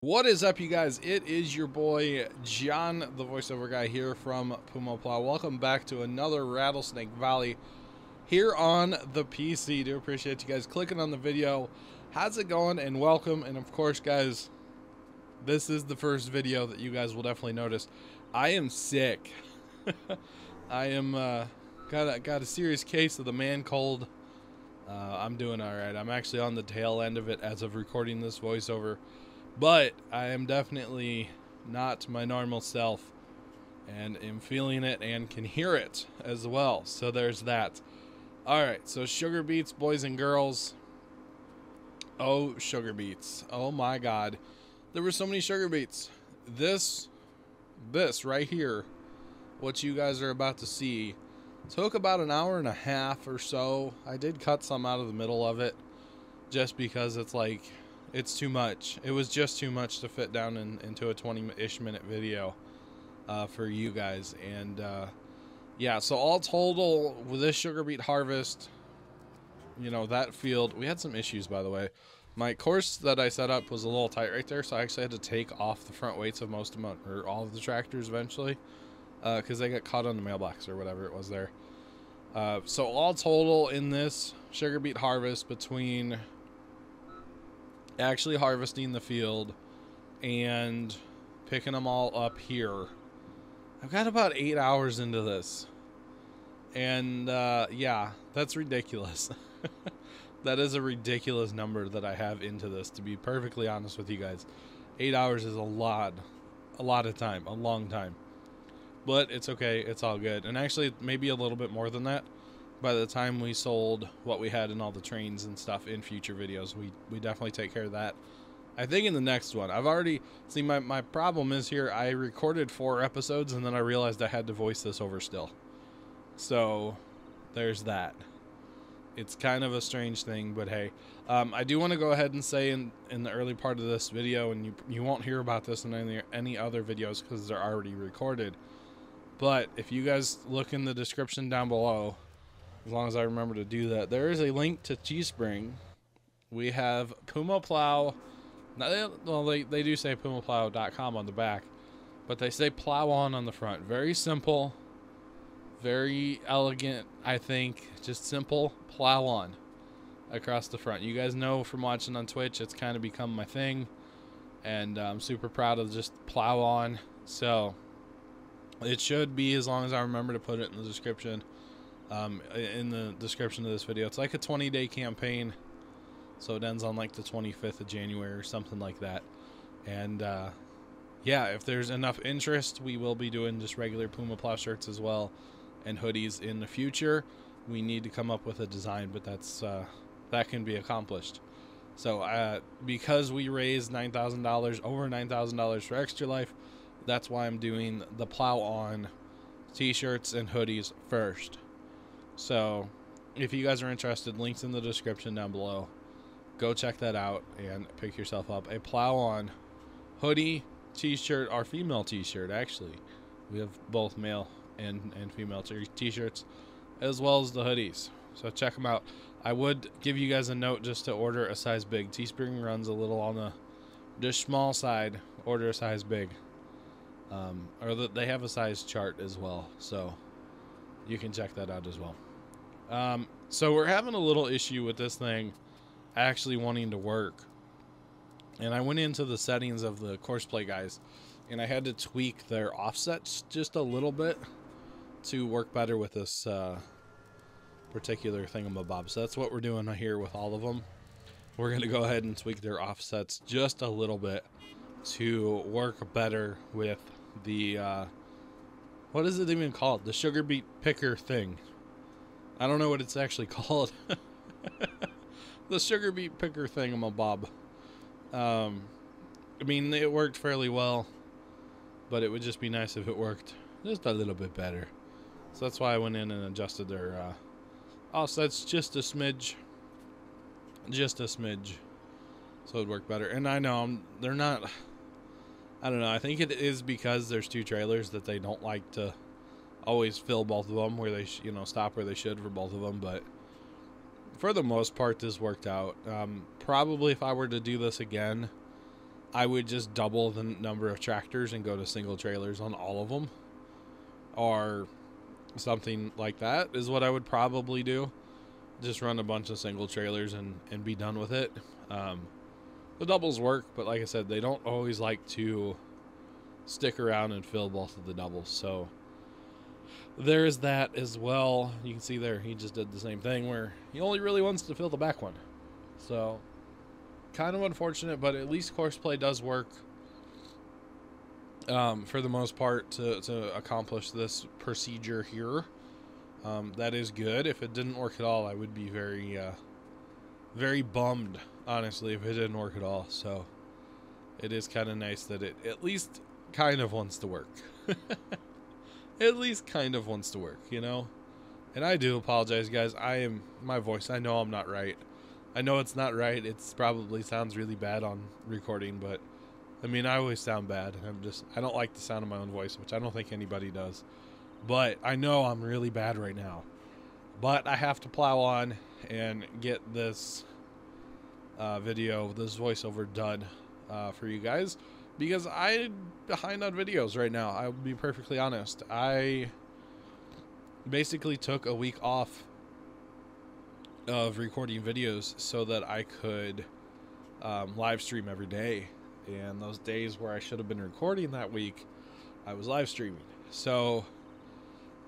What is up, you guys? It is your boy John, the voiceover guy here from PumaPlow. Welcome back to another Rattlesnake Valley here on the PC. Do appreciate you guys clicking on the video. How's it going? And welcome. And of course, guys, this is the first video that you guys will definitely notice. I am sick. I am got a serious case of the man cold. I'm doing all right. I'm actually on the tail end of it as of recording this voiceover. But I am definitely not my normal self, and am feeling it and can hear it as well. So there's that. Alright, so sugar beets, boys and girls. Oh, sugar beets. Oh my god. There were so many sugar beets. This right here, what you guys are about to see, took about an hour and a half or so. I did cut some out of the middle of it, just because it's like... it's too much. It was just too much to fit down into a 20-ish minute video for you guys. And yeah, so all total with this sugar beet harvest, you know, that field, we had some issues, by the way. My course that I set up was a little tight right there, so I actually had to take off the front weights of most of my, or all of the tractors eventually, because they got caught on the mailbox or whatever it was there. So all total in this sugar beet harvest, between actually harvesting the field and picking them all up here, I've got about 8 hours into this. And yeah, that's ridiculous. That is a ridiculous number that I have into this, to be perfectly honest with you guys. 8 hours is a lot of time, a long time. But it's okay, it's all good. And actually, maybe a little bit more than that. By the time we sold what we had in all the trains and stuff in future videos, we definitely take care of that. I think in the next one, I've already... see, my problem is here, I recorded 4 episodes and then I realized I had to voice this over still. So, there's that. It's kind of a strange thing, but hey. I do want to go ahead and say in the early part of this video, and you won't hear about this in any other videos because they're already recorded. But if you guys look in the description down below... as long as I remember to do that, there is a link to Teespring. We have PumaPlow. Well, they do say PumaPlow.com on the back, but they say plow on the front. Very simple, very elegant, I think. Just simple plow on across the front. You guys know from watching on Twitch, it's kind of become my thing, and I'm super proud of just plow on. So it should be, as long as I remember to put it in the description. In the description of this video, it's like a 20-day campaign, so it ends on like the 25th of January or something like that. And yeah, if there's enough interest, we will be doing just regular PumaPlow shirts as well, and hoodies in the future. We need to come up with a design, but that's that can be accomplished. So because we raised $9,000, over $9,000 for Extra Life, that's why I'm doing the plow on t-shirts and hoodies first. So, if you guys are interested, links in the description down below. Go check that out and pick yourself up a plow on hoodie, t-shirt, or female t-shirt, actually. We have both male and female t-shirts, as well as the hoodies. So check them out. I would give you guys a note just to order a size big. Teespring runs a little on the just small side. Order a size big. Or they have a size chart as well, so you can check that out as well. So we're having a little issue with this thing actually wanting to work. And I went into the settings of the Courseplay guys, and I had to tweak their offsets just a little bit to work better with this particular thingamabob. So that's what we're doing here with all of them. We're going to go ahead and tweak their offsets just a little bit to work better with the, what is it even called? The sugar beet picker thing. I don't know what it's actually called. The sugar beet picker thingamabob. I mean, it worked fairly well, but it would just be nice if it worked just a little bit better. So that's why I went in and adjusted their offsets just a smidge. Just a smidge. So it'd work better. And I know they're not... I don't know. I think it is because there's 2 trailers that they don't like to always fill both of them, where they stop where they should for both of them. But for the most part, this worked out. Probably if I were to do this again, I would just double the number of tractors and go to single trailers on all of them, or something like that is what I would probably do. Just run a bunch of single trailers and be done with it. The doubles work, but like I said, they don't always like to stick around and fill both of the doubles. So there is that as well. You can see there, he just did the same thing where he only really wants to fill the back one. So kind of unfortunate, but at least Courseplay does work for the most part to accomplish this procedure here. That is good. If it didn't work at all, I would be very, very bummed, honestly, if it didn't work at all. So it is kind of nice that it at least kind of wants to work. At least kind of wants to work, you know? And I do apologize, guys. My voice, I know I'm not right. I know it's not right. It's probably sounds really bad on recording, but I mean, I always sound bad. I don't like the sound of my own voice, which I don't think anybody does. But I know I'm really bad right now. But I have to plow on and get this video, this voiceover done for you guys, because I'm behind on videos right now. I'll be perfectly honest. I basically took a week off of recording videos so that I could live stream every day. And those days where I should have been recording that week, I was live streaming. So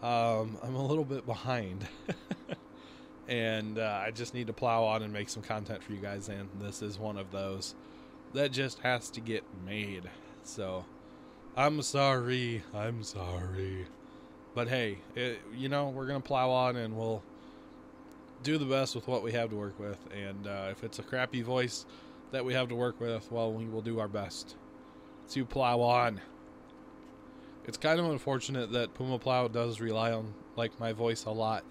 I'm a little bit behind. And I just need to plow on and make some content for you guys, and this is one of those that just has to get made. So I'm sorry. But hey, you know, we're going to plow on and we'll do the best with what we have to work with. And if it's a crappy voice that we have to work with, well, we will do our best to plow on. It's kind of unfortunate that PumaPlow does rely on, like, my voice a lot,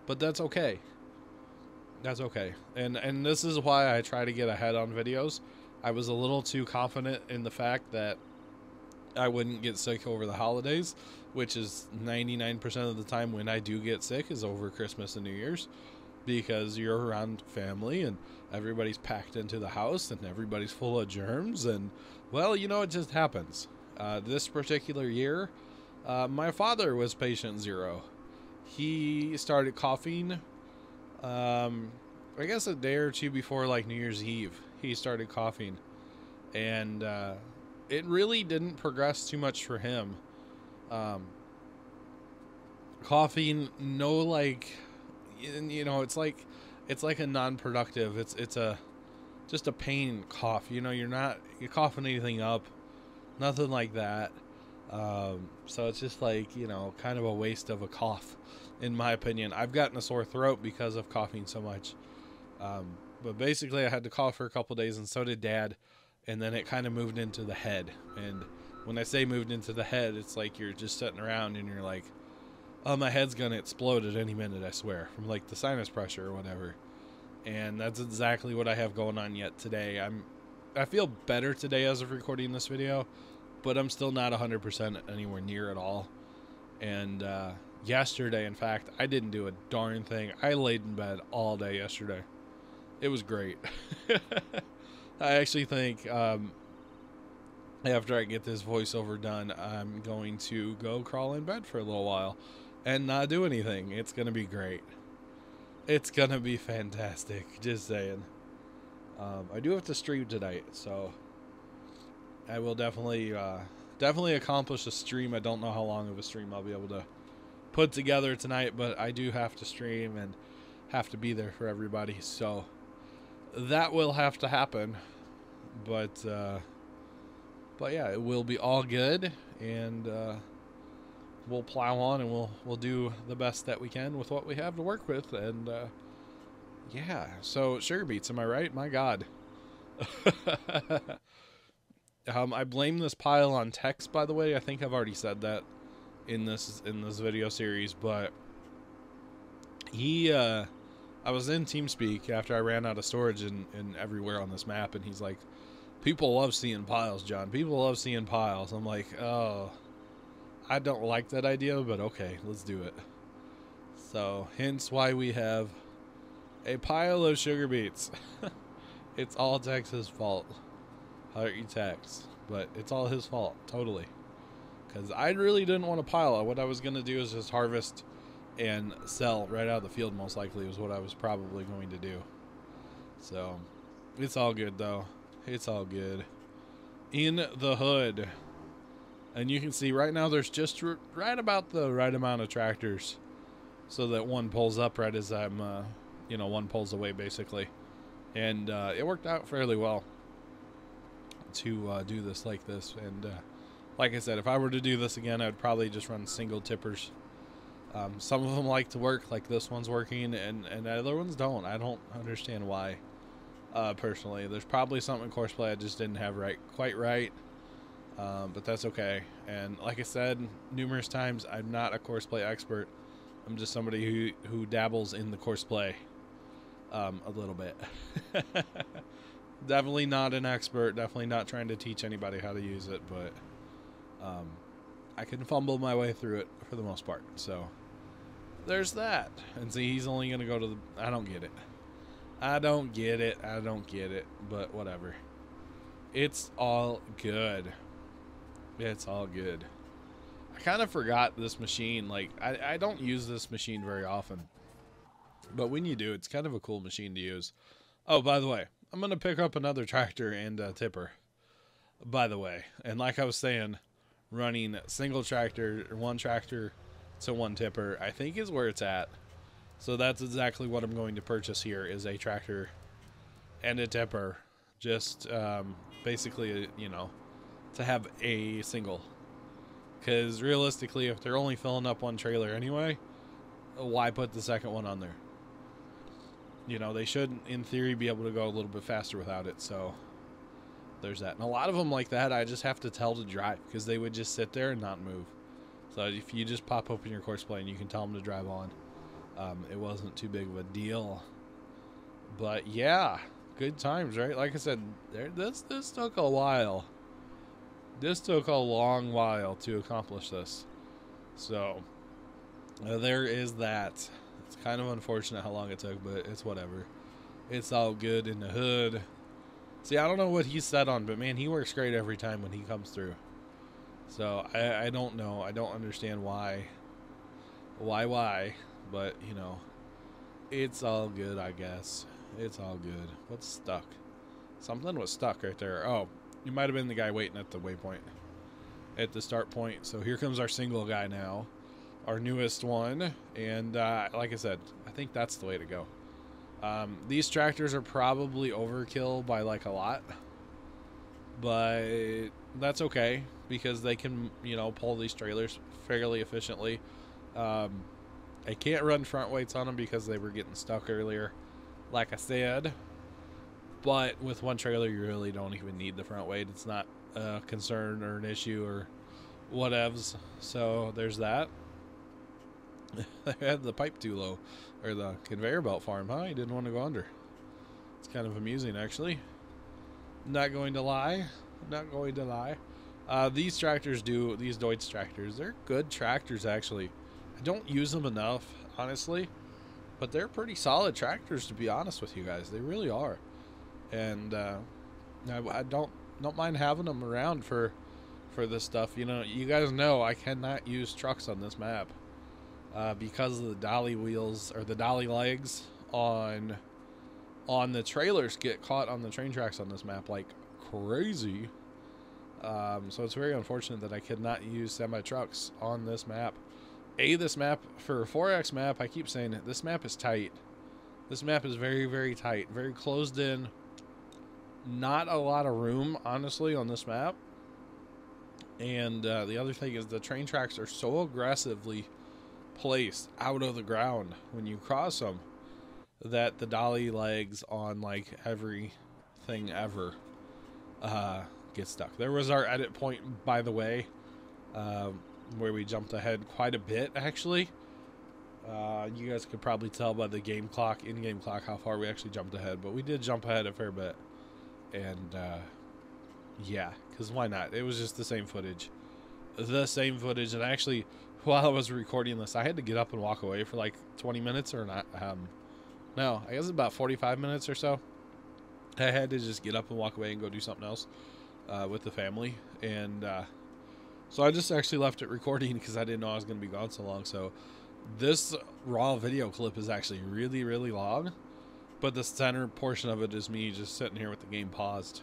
but that's okay. That's okay. And this is why I try to get ahead on videos. I was a little too confident in the fact that I wouldn't get sick over the holidays, which is 99% of the time when I do get sick is over Christmas and New Year's, because you're around family and everybody's packed into the house and everybody's full of germs, and, well, you know, it just happens. This particular year, my father was patient zero. He started coughing, I guess a day or two before, like, New Year's Eve. He started coughing, and it really didn't progress too much for him. Coughing, no, like, you know, it's like a non-productive. It's just a pain cough. You know, you're coughing anything up. Nothing like that. So it's just like, you know, kind of a waste of a cough, in my opinion. I've gotten a sore throat because of coughing so much. But basically I had to cough for a couple days, and so did Dad. And then it kind of moved into the head. And when I say moved into the head, it's like you're just sitting around and you're like, oh, my head's going to explode at any minute, I swear, from like the sinus pressure or whatever. And that's exactly what I have going on yet today. I feel better today as of recording this video, but I'm still not 100% anywhere near at all. And yesterday, in fact, I didn't do a darn thing. I laid in bed all day yesterday. It was great. I actually think after I get this voiceover done, I'm going to go crawl in bed for a little while and not do anything. It's going to be great. It's going to be fantastic. Just saying. I do have to stream tonight, so I will definitely accomplish a stream. I don't know how long of a stream I'll be able to put together tonight, but I do have to stream and have to be there for everybody, so that will have to happen. But yeah, it will be all good, and we'll plow on and we'll do the best that we can with what we have to work with. And yeah, so sugar beets, am I right? My God. I blame this pile on Tex, by the way. I think I've already said that in this video series, but I was in TeamSpeak after I ran out of storage and everywhere on this map, and he's like, people love seeing piles, John. People love seeing piles. I'm like, oh, I don't like that idea, but okay, let's do it. So, hence why we have a pile of sugar beets. It's all Tex's fault. Holler at you, Tex. But it's all his fault, totally. Because I really didn't want to pile it. What I was going to do is just harvest and sell right out of the field, most likely, was what I was probably going to do. So, it's all good, though. It's all good. In the hood. And you can see right now there's just right about the right amount of tractors. So that one pulls up right as I'm, you know, one pulls away, basically. And it worked out fairly well to do this like this. And like I said, if I were to do this again, I would probably just run single tippers. Some of them like to work, like this one's working, and other ones don't. I don't understand why, personally. There's probably something in Courseplay I just didn't have quite right, but that's okay. And like I said numerous times, I'm not a Courseplay expert. I'm just somebody who dabbles in the Courseplay a little bit. Definitely not an expert, definitely not trying to teach anybody how to use it, but I can fumble my way through it for the most part. So there's that. And see, he's only going to go to the... I don't get it. I don't get it, but whatever. It's all good. It's all good. I kind of forgot this machine. Like, I don't use this machine very often. But when you do, it's kind of a cool machine to use. Oh, by the way, I'm going to pick up another tractor and tipper. By the way. And like I was saying, running single tractor, or one tractor to one tipper, I think is where it's at. So that's exactly what I'm going to purchase here, is a tractor and a tipper. Just basically, you know, to have a single. Because realistically, if they're only filling up one trailer anyway, why put the second one on there? You know, they should, in theory, be able to go a little bit faster without it. So there's that. And a lot of them like that, I just have to tell to drive, because they would just sit there and not move. So if you just pop open your Courseplay and you can tell them to drive on, it wasn't too big of a deal. But yeah, good times, right? Like I said, this took a while. This took a long while to accomplish this. So there is that. It's kind of unfortunate how long it took, but it's whatever. It's all good in the hood. See, I don't know what he's set on, but man, he works great every time when he comes through. So I don't know. I don't understand why. But, you know, it's all good, I guess. It's all good. What's stuck? Something was stuck right there. Oh, you might have been the guy waiting at the waypoint, at the start point. So here comes our single guy now, our newest one. And like I said, I think that's the way to go. These tractors are probably overkill by like a lot, but that's okay, because they can, you know, pull these trailers fairly efficiently. I can't run front weights on them because they were getting stuck earlier, like I said. But with one trailer, you really don't even need the front weight. It's not a concern or an issue or whatevs. So there's that. I had the pipe too low, or the conveyor belt farm, huh? You didn't want to go under. It's kind of amusing, actually. Not going to lie. Not going to lie. These tractors these Deutz tractors, they're good tractors, actually. I don't use them enough, honestly, but they're pretty solid tractors, to be honest with you guys. They really are. And I don't mind having them around for this stuff. You know, you guys know I cannot use trucks on this map because of the dolly wheels, or the dolly legs on the trailers get caught on the train tracks on this map like crazy. So it's very unfortunate that I could not use semi-trucks on this map. This map, for a 4X map, I keep saying it, this map is tight. This map is very, very tight. Very closed in. Not a lot of room, honestly, on this map. And the other thing is the train tracks are so aggressively placed out of the ground when you cross them that the dolly legs on, like, everything ever get stuck. There was our edit point, by the way, where we jumped ahead quite a bit, actually. You guys could probably tell by the game clock, in-game clock, how far we actually jumped ahead, but we did jump ahead a fair bit. And yeah, because why not? It was just the same footage. And actually, while I was recording this, I had to get up and walk away for like 20 minutes or not. No, I guess about 45 minutes or so. I had to just get up and walk away and go do something else with the family. And so I just actually left it recording because I didn't know I was going to be gone so long. So this raw video clip is actually really, really long. But the center portion of it is me just sitting here with the game paused.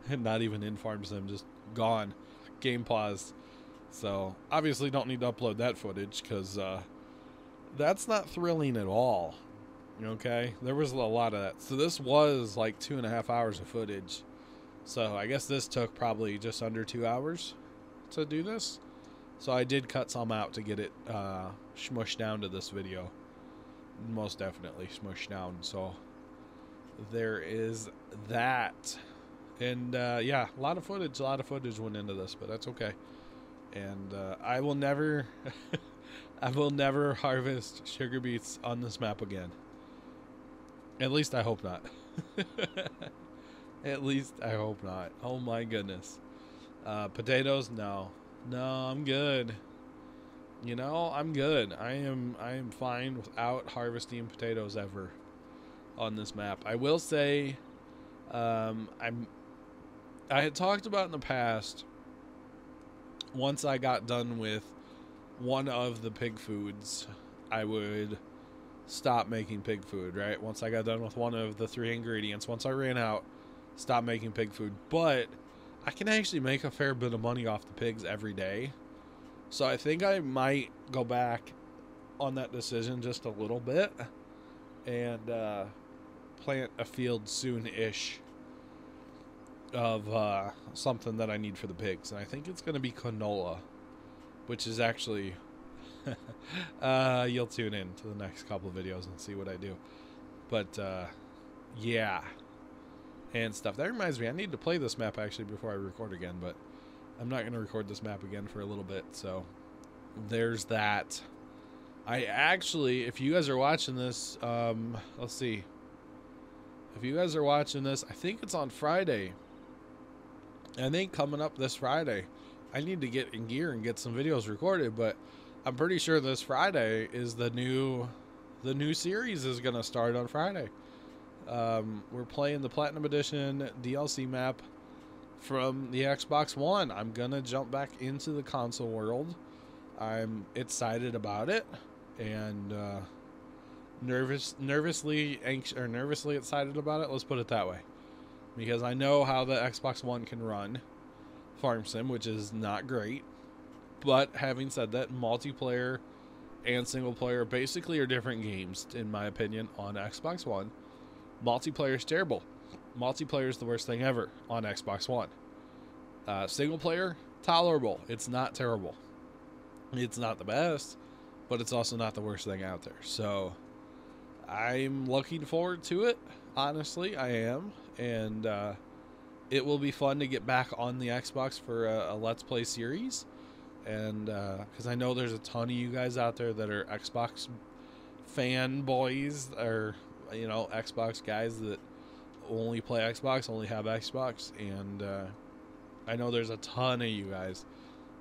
And not even in Farm Sim, just gone. Game paused. So obviously don't need to upload that footage because that's not thrilling at all. Okay, there was a lot of that. So this was like 2.5 hours of footage. So I guess this took probably just under 2 hours to do this. So I did cut some out to get it smushed down to this video. Most definitely smushed down. So there is that. And yeah, a lot of footage went into this, but that's okay. And I will never I will never harvest sugar beets on this map again. At least I hope not. At least I hope not. Oh my goodness. Potatoes, no. No, I'm good. You know, I'm good. I am fine without harvesting potatoes ever on this map. I will say I had talked about in the past, once I got done with one of the pig foods, I would stop making pig food, right? Once I got done with one of the 3 ingredients, once I ran out, stop making pig food. But I can actually make a fair bit of money off the pigs every day. So I think I might go back on that decision just a little bit and plant a field soon-ish of something that I need for the pigs. And I think it's going to be canola, which is actually... you'll tune in to the next couple of videos and see what I do. But yeah, and stuff. That reminds me, I need to play this map actually before I record again, but I'm not going to record this map again for a little bit. So there's that. I actually, if you guys are watching this, let's see. If you guys are watching this, I think it's on Friday. I think coming up this Friday, I need to get in gear and get some videos recorded, but I'm pretty sure this Friday is the new series is going to start on Friday. We're playing the Platinum Edition DLC map from the Xbox One. I'm going to jump back into the console world. I'm excited about it and nervously excited about it. Let's put it that way. Because I know how the Xbox One can run Farm Sim, which is not great. But having said that, multiplayer and single player basically are different games, in my opinion, on Xbox One. Multiplayer is terrible. Multiplayer is the worst thing ever on Xbox One. Single player, tolerable. It's not terrible. It's not the best, but it's also not the worst thing out there. So I'm looking forward to it. Honestly, I am. And it will be fun to get back on the Xbox for a Let's Play series. And because I know there's a ton of you guys out there that are Xbox fanboys, or you know, Xbox guys that only play Xbox, only have Xbox. And I know there's a ton of you guys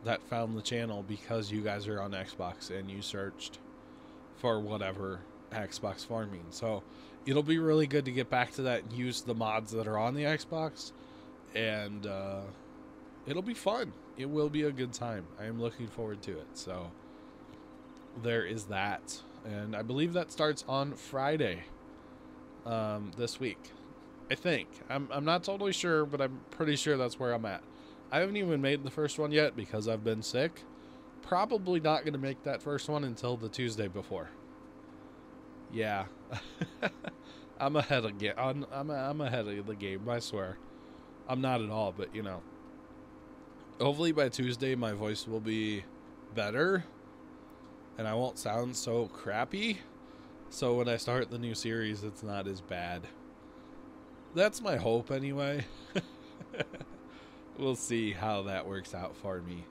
that found the channel because you guys are on Xbox and you searched for whatever Xbox farming. So it'll be really good to get back to that and use the mods that are on the Xbox, and it'll be fun. It will be a good time. I am looking forward to it. So there is that. And I believe that starts on Friday this week. I think. I'm not totally sure, but I'm pretty sure that's where I'm at. I haven't even made the first one yet because I've been sick. Probably not going to make that first one until the Tuesday before. Yeah. I'm ahead of I'm ahead of the game, I swear. I'm not at all, but you know. Hopefully by Tuesday my voice will be better and I won't sound so crappy. So when I start the new series, it's not as bad. That's my hope anyway. We'll see how that works out for me.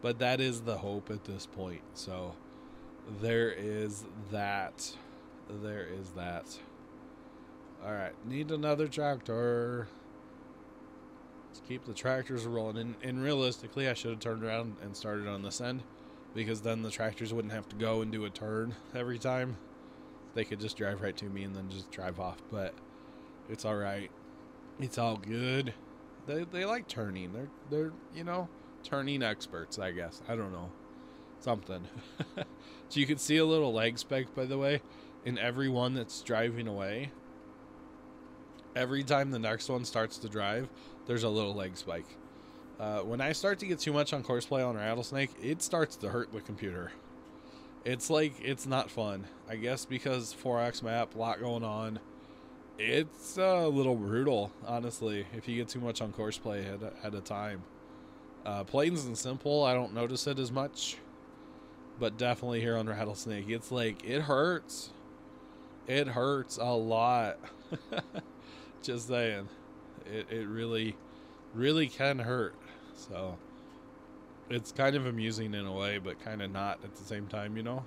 But that is the hope at this point. So there is that. There is that. Alright, need another tractor. Let's keep the tractors rolling. And realistically, I should have turned around and started on this end, because then the tractors wouldn't have to go and do a turn every time. They could just drive right to me and then just drive off. But It's all right. It's all good. They like turning. They're you know, turning experts, I guess. I don't know. Something. So you can see a little leg spike, by the way, in every one that's driving away. Every time the next one starts to drive, there's a little leg spike. When I start to get too much on Courseplay on Rattlesnake, it starts to hurt the computer. It's like, it's not fun. I guess because 4X map, a lot going on. It's a little brutal, honestly, if you get too much on Courseplay at a time. Plains and simple, I don't notice it as much. But definitely here on Rattlesnake, it's like, it hurts. It hurts a lot. Just saying. It really, really can hurt. So, it's kind of amusing in a way, but kind of not at the same time, you know?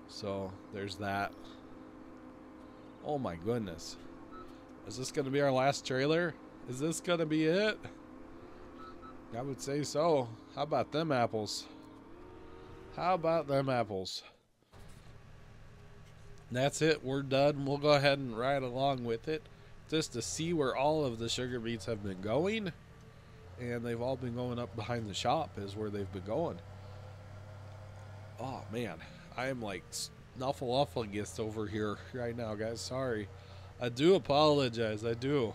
So, there's that. Oh my goodness. Is this going to be our last trailer? Is this going to be it? I would say so. How about them apples? How about them apples? That's it. We're done. We'll go ahead and ride along with it just to see where all of the sugar beets have been going. And they've all been going up behind the shop is where they've been going. Oh, man. I am like snuffleupagus over here right now, guys. Sorry. I do apologize. I do.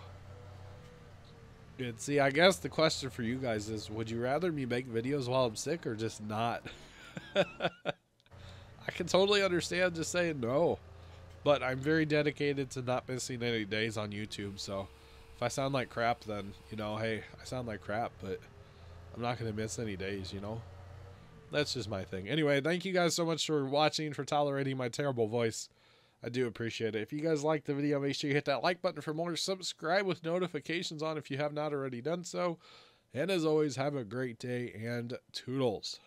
And see, I guess the question for you guys is, would you rather me make videos while I'm sick or just not? I can totally understand just saying no. But I'm very dedicated to not missing any days on YouTube, so if I sound like crap, then, you know, hey, I sound like crap, but I'm not going to miss any days, you know? That's just my thing. Anyway, thank you guys so much for watching, for tolerating my terrible voice. I do appreciate it. If you guys liked the video, make sure you hit that like button for more. Subscribe with notifications on if you have not already done so. And as always, have a great day and toodles.